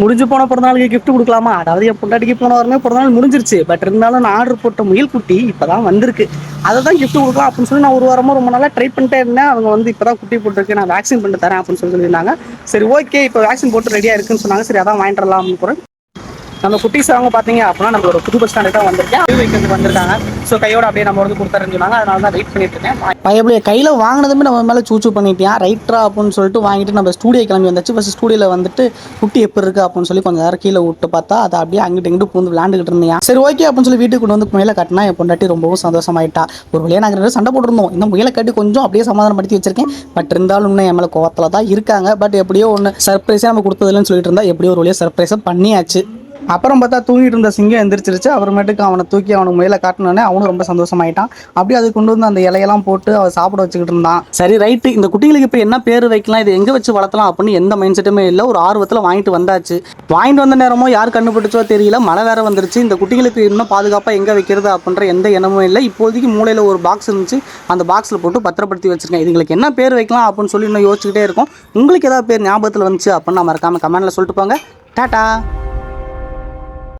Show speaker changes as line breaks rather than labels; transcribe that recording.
முடிஞ்சு போன பிறந்தநாளுக்கு கிஃப்ட் கொடுக்கலாமா? அதாவது என் பொண்டாட்டிக்கு போன வாரமே பிறந்தநாள் முடிஞ்சிருச்சு. பட் இருந்தாலும் நான் ஆர்டர் போட்ட முயல் குட்டி இப்பதான் வந்திருக்கு. அதை தான் கிஃப்ட் கொடுக்கலாம் அப்படின்னு சொல்லி நான் ஒரு வாரமா ரொம்ப நாளா ட்ரை பண்ணிட்டே இருந்தேன். அவங்க வந்து இப்பதான் குட்டி போட்டுருக்கு, நான் வேக்சின் பண்ணிட்டு தரேன் அப்படின்னு சொல்லி சொல்லியிருந்தாங்க. சரி ஓகே, இப்போ வேக்சின் போட்டு ரெடியா இருக்குன்னு சொன்னாங்க. சரி அதான் வாங்கிட்டு வரலாம் அப்படின்னு நம்ம குட்டிஸ் அவங்க பார்த்தீங்க அப்படின்னா நம்ம ஒரு புது பஸ் ஸ்டாண்டு தான் வந்திருக்கேன். வைக்கிறதுக்கு வந்திருக்காங்க. ஸோ கையோட அப்படியே நம்ம வந்து கொடுத்தாருன்னு சொன்னாங்க. அதனால தான் வெயிட் பண்ணிட்டு இருக்கேன். பையன் கையில் வாங்கினதுமே நம்ம மேலே சூச்சு பண்ணிட்டியான் ரைட்ரா அப்படின்னு சொல்லிட்டு வாங்கிட்டு நம்ம ஸ்டூடியோ கிளம்பி வந்தாச்சு. ஃபஸ்ட் ஸ்டூடியோவில் வந்துட்டு குட்டி எப்படி இருக்குது அப்படின்னு சொல்லி கொஞ்சம் நேரம் கீழே விட்டு பார்த்தா அதை அப்படியே அங்கிட்டு இங்கிட்டு பூந்து விளாண்டுக்கிட்டு இருந்தேன். சரி ஓகே அப்படின்னு சொல்லி வீட்டுக்கு கொண்டு வந்து முயலை கட்டினா என் பொண்டாட்டி ரொம்பவும் சந்தோஷமாயிட்டா. ஒரு வழியாக நாங்கள் ரெண்டு சண்டை போட்டுருந்தோம். இந்த முயலை கட்டி கொஞ்சம் அப்படியே சமாதானப்படுத்தி வச்சிருக்கேன். பட் இருந்தாலும் இன்னும் என் மேலே கோவத்தில் தான் இருக்காங்க. பட் எப்படியோ ஒன்று சர்ப்ரைஸாக நம்ம கொடுத்ததுலன்னு சொல்லிட்டு இருந்தா எப்படியோ ஒரு வழியாக சர்ப்ரைஸாக பண்ணியாச்சு. அப்புறம் பார்த்தா தூங்கிட்டு இருந்த சிங்கம் எந்திரிச்சிருச்சு. அப்புறமேட்டுக்கு அவனை தூக்கி அவனுக்கு முயலை காட்டினோடனே அவனும் ரொம்ப சந்தோஷமாயிட்டான். அப்படியே அது கொண்டு வந்து அந்த இலையெல்லாம் போட்டு அவன் சாப்பிட வச்சுக்கிட்டு இருந்தான். சரி ரைட்டு, இந்த குட்டிகளுக்கு இப்போ என்ன பேர் வைக்கலாம், இது எங்கே வச்சு வளர்த்தலாம் அப்படின்னு எந்த மைண்ட் செட்டுமே இல்லை. ஒரு ஆர்வத்தில் வாங்கிட்டு வந்தாச்சு. வாங்கிட்டு வந்த நேரமோ யார் கண்டுபிடிச்சோ தெரியல, மழை வேற வந்துருச்சு. இந்த குட்டிகளுக்கு இன்னும் பாதுகாப்பாக எங்கே வைக்கிறது அப்படின்ற எந்த எண்ணமும் இல்லை. இப்போதைக்கு மூலையில் ஒரு பாக்ஸ் இருந்துச்சு, அந்த பாக்ஸில் போட்டு பத்திரப்படுத்தி வச்சிருக்கேன். இதுங்களுக்கு என்ன பேர் வைக்கலாம் அப்படின்னு சொல்லி இன்னும் யோசிச்சுக்கிட்டே இருக்கும். உங்களுக்கு ஏதாவது பேர் ஞாபகத்தில் வந்துச்சு அப்படின்னு நான் மறக்காம கமெண்ட்டில் சொல்லிட்டு போங்க. டாடா.